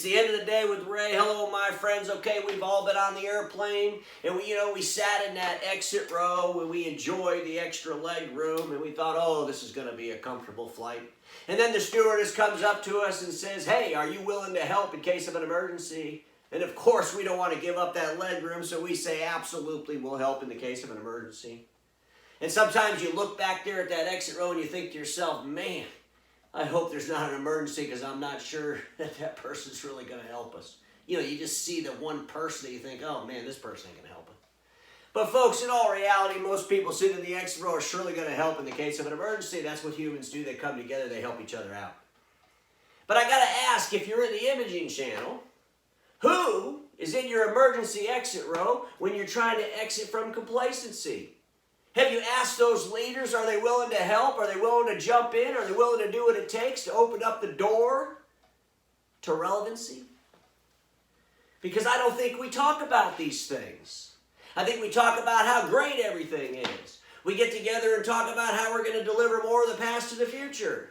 the end of the day with Ray. Hello, my friends. Okay, we've all been on the airplane, and we sat in that exit row, and we enjoyed the extra leg room, and we thought, oh, this is going to be a comfortable flight. And then the stewardess comes up to us and says, hey, are you willing to help in case of an emergency? And of course, we don't want to give up that leg room, so we say, absolutely, we'll help in the case of an emergency. And sometimes you look back there at that exit row and you think to yourself, man, I hope there's not an emergency because I'm not sure that person's really going to help us. You just see that one person that you think, oh man, this person ain't going to help us. But folks, in all reality, most people sitting in the exit row are surely going to help in the case of an emergency. That's what humans do. They come together, they help each other out. But I got to ask, if you're in the imaging channel, who is in your emergency exit row when you're trying to exit from complacency? Have you asked those leaders, are they willing to help? Are they willing to jump in? Are they willing to do what it takes to open up the door to relevancy? Because I don't think we talk about these things. I think we talk about how great everything is. We get together and talk about how we're going to deliver more of the past to the future.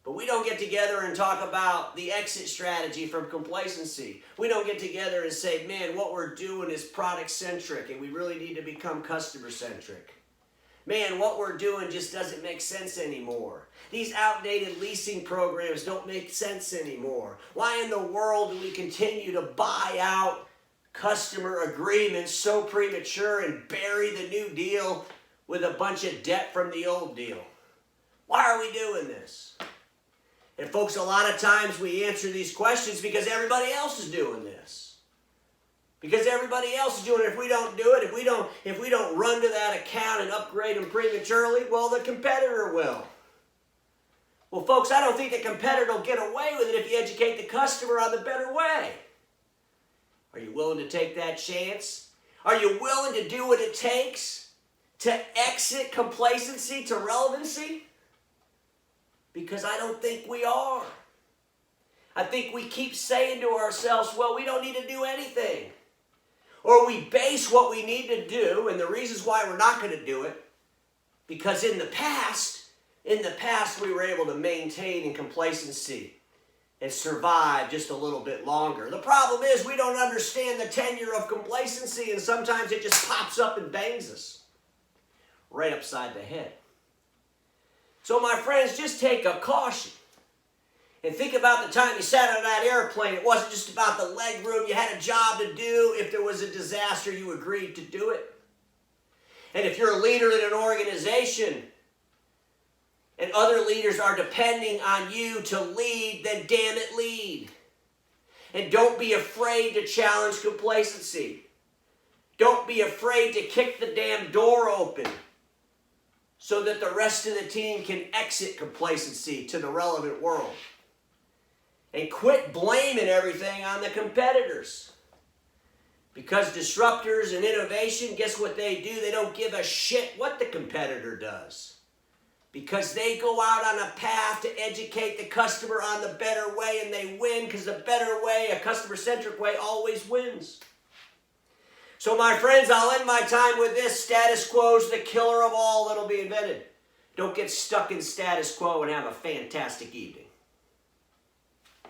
But we don't get together and talk about the exit strategy from complacency. We don't get together and say, man, what we're doing is product-centric and we really need to become customer-centric. Man, what we're doing just doesn't make sense anymore. These outdated leasing programs don't make sense anymore. Why in the world do we continue to buy out customer agreements so premature and bury the new deal with a bunch of debt from the old deal? Why are we doing this? And folks, a lot of times we answer these questions because everybody else is doing this. Because everybody else is doing it. If we don't do it, if we don't run to that account and upgrade them prematurely, well, the competitor will. Well, folks, I don't think the competitor will get away with it if you educate the customer on the better way. Are you willing to take that chance? Are you willing to do what it takes to exit complacency to relevancy? Because I don't think we are. I think we keep saying to ourselves, well, we don't need to do anything. Or we base what we need to do and the reasons why we're not going to do it because in the past we were able to maintain in complacency and survive just a little bit longer. The problem is we don't understand the tenure of complacency and sometimes it just pops up and bangs us right upside the head. So my friends, just take a caution and think about the time you sat on that airplane. It wasn't just about the leg room. You had a job to do. If there was a disaster, you agreed to do it. And if you're a leader in an organization and other leaders are depending on you to lead, then damn it, lead. And don't be afraid to challenge complacency. Don't be afraid to kick the damn door open, so that the rest of the team can exit complacency to the relevant world. And quit blaming everything on the competitors. Because disruptors and innovation, guess what they do? They don't give a shit what the competitor does. Because they go out on a path to educate the customer on the better way and they win because the better way, a customer-centric way, always wins. So my friends, I'll end my time with this. Status quo is the killer of all that'll be invented. Don't get stuck in status quo and have a fantastic evening.